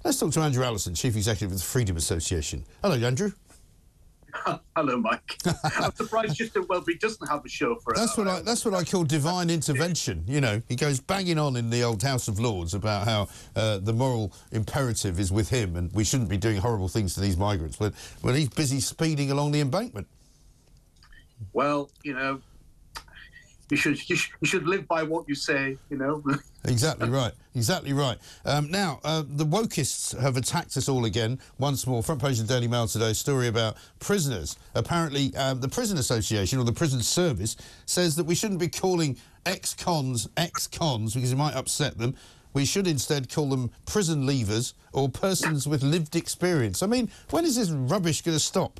Let's talk to Andrew Allison, Chief Executive of the Freedom Association. Hello, Andrew. Hello, Mike. I'm surprised Justin Welby doesn't have a show for us. That's what I call divine intervention. You know, he goes banging on in the old House of Lords about how the moral imperative is with him and we shouldn't be doing horrible things to these migrants when he's busy speeding along the embankment. Well, you know, you should live by what you say, you know. Exactly right. Exactly right. Now, the wokists have attacked us all again, once more. Front page of the Daily Mail today, a story about prisoners. Apparently, the Prison Association, or the Prison Service, says that we shouldn't be calling ex-cons because it might upset them. We should instead call them prison leavers or persons with lived experience. I mean, when is this rubbish going to stop?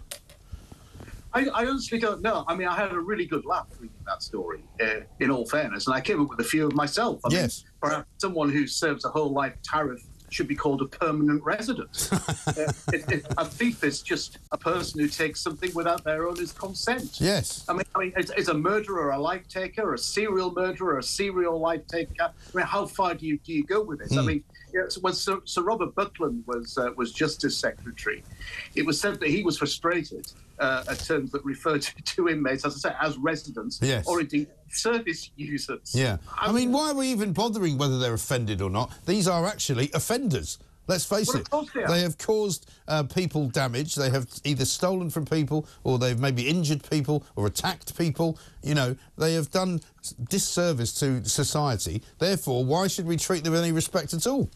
I honestly don't know. I mean, I had a really good laugh reading that story, in all fairness, and I came up with a few of myself. I mean, perhaps someone who serves a whole life tariff should be called a permanent resident. A thief is just a person who takes something without their owner's consent. Yes. I mean, is a murderer a life taker, a serial murderer, a serial life taker? I mean, how far do you go with this? I mean, when Sir Robert Buckland was Justice Secretary, it was said that he was frustrated at terms that refer to inmates, as I say, as residents, or indeed service users. Yeah. I mean, why are we even bothering whether they're offended or not? These are actually offenders. Let's face it. They have caused people damage. They have either stolen from people or they've maybe injured people or attacked people. You know, they have done disservice to society. Therefore, why should we treat them with any respect at all?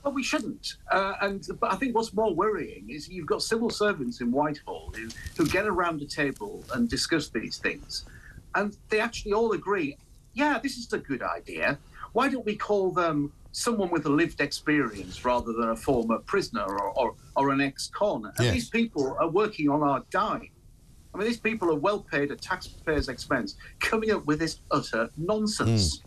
Well, we shouldn't. But I think what's more worrying is you've got civil servants in Whitehall who get around the table and discuss these things. And they actually all agree, yeah, this is a good idea. Why don't we call them someone with a lived experience rather than a former prisoner or an ex-con? And these people are working on our dime. I mean, these people are well paid at taxpayers' expense, coming up with this utter nonsense.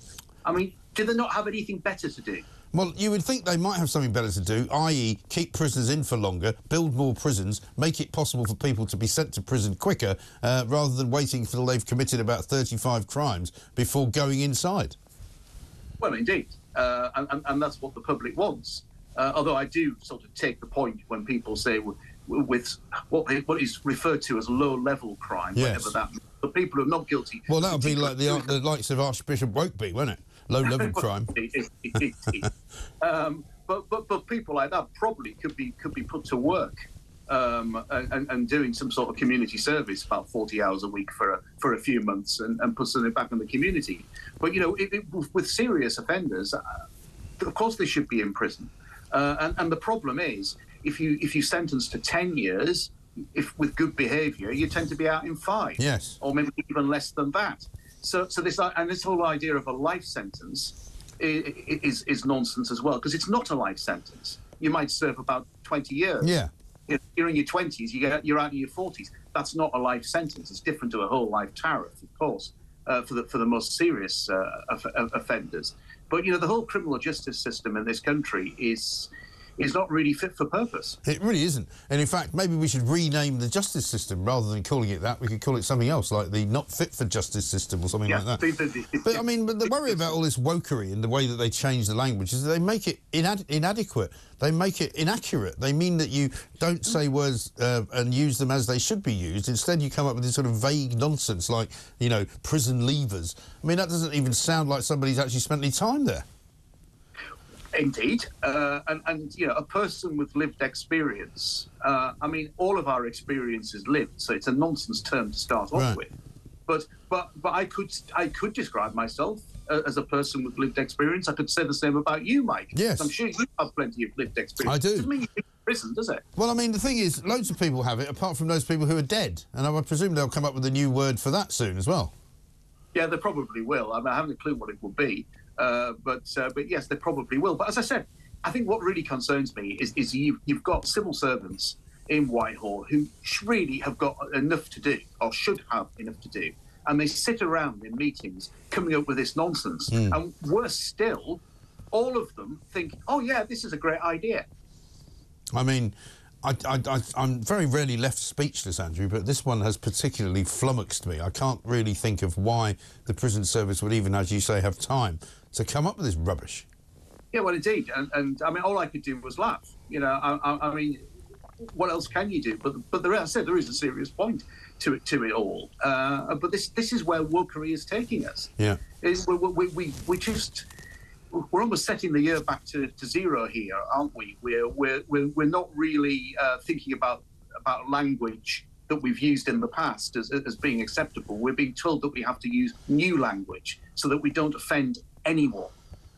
I mean, do they not have anything better to do? Well, you would think they might have something better to do, i.e. keep prisoners in for longer, build more prisons, make it possible for people to be sent to prison quicker, rather than waiting until they've committed about 35 crimes before going inside. Well, indeed. And that's what the public wants. Although I do sort of take the point when people say with what is referred to as low-level crime, whatever that means. The people who are not guilty... Well, that would be like the likes of Archbishop Wokery, wouldn't it? Low-level crime. But people like that probably could be put to work and doing some sort of community service, about 40 hours a week for a few months, and put something back in the community. But you know, with serious offenders, of course they should be in prison. And the problem is, if you sentence to 10 years, if with good behaviour, you tend to be out in 5, or maybe even less than that. So this whole idea of a life sentence is nonsense as well, because it's not a life sentence. You might serve about 20 years. Yeah. You're in your 20s, you're out in your 40s. That's not a life sentence. It's different to a whole life tariff, of course, for the most serious offenders. But you know, the whole criminal justice system in this country is not really fit for purpose. It really isn't. And in fact, maybe we should rename the justice system rather than calling it that. We could call it something else, like the not fit for justice system or something like that. But I mean, the worry about all this wokery and the way that they change the language is that they make it inadequate. They make it inaccurate. They mean that you don't say words and use them as they should be used. Instead, you come up with this sort of vague nonsense like, you know, prison leavers. I mean, that doesn't even sound like somebody's actually spent any time there. Indeed, and you know, a person with lived experience. I mean, all of our experience is lived, so it's a nonsense term to start off with. But I could describe myself as a person with lived experience. I could say the same about you, Mike. Yes, I'm sure you have plenty of lived experience. I do. Doesn't mean you're in prison, does it? Well, I mean, the thing is, loads of people have it, apart from those people who are dead, and I presume they'll come up with a new word for that soon as well. Yeah, they probably will. I mean, I haven't a clue what it will be. But yes, they probably will. But as I said, I think what really concerns me is you've got civil servants in Whitehall who really have got enough to do, or should have enough to do, and they sit around in meetings coming up with this nonsense. And worse still, all of them think, oh yeah, this is a great idea. I mean, I'm very rarely left speechless, Andrew, but this one has particularly flummoxed me. I can't really think of why the prison service would even, as you say, have time to come up with this rubbish. Yeah, well, indeed, and I mean, all I could do was laugh. You know, I mean, what else can you do? But there, as I said, there is a serious point to it all. But this is where wokery is taking us. Yeah, we're almost setting the year back to zero here, aren't we? We're not really thinking about language that we've used in the past as being acceptable. We're being told that we have to use new language so that we don't offend anyone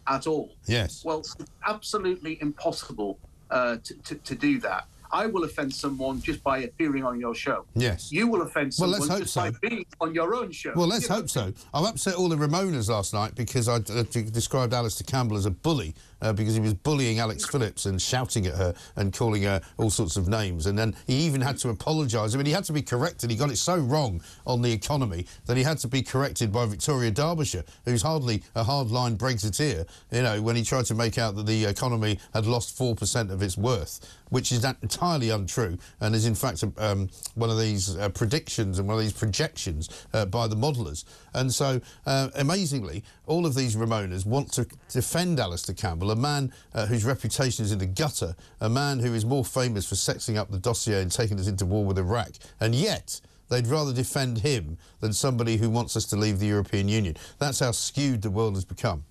at all. Yes. Well, it's absolutely impossible to do that. I will offend someone just by appearing on your show. Yes. You will offend someone let's hope just so. by being on your own show. Well, let's hope so. I've upset all the Ramonas last night because I described Alistair Campbell as a bully because he was bullying Alex Phillips and shouting at her and calling her all sorts of names. And then he even had to apologise. I mean, he had to be corrected. He got it so wrong on the economy that he had to be corrected by Victoria Derbyshire, who's hardly a hardline Brexiteer, you know, when he tried to make out that the economy had lost 4% of its worth, which is entirely untrue and is in fact one of these predictions and one of these projections by the modellers. And so, amazingly, all of these Ramonas want to defend Alistair Campbell, a man whose reputation is in the gutter, a man who is more famous for sexing up the dossier and taking us into war with Iraq, and yet they'd rather defend him than somebody who wants us to leave the European Union. That's how skewed the world has become.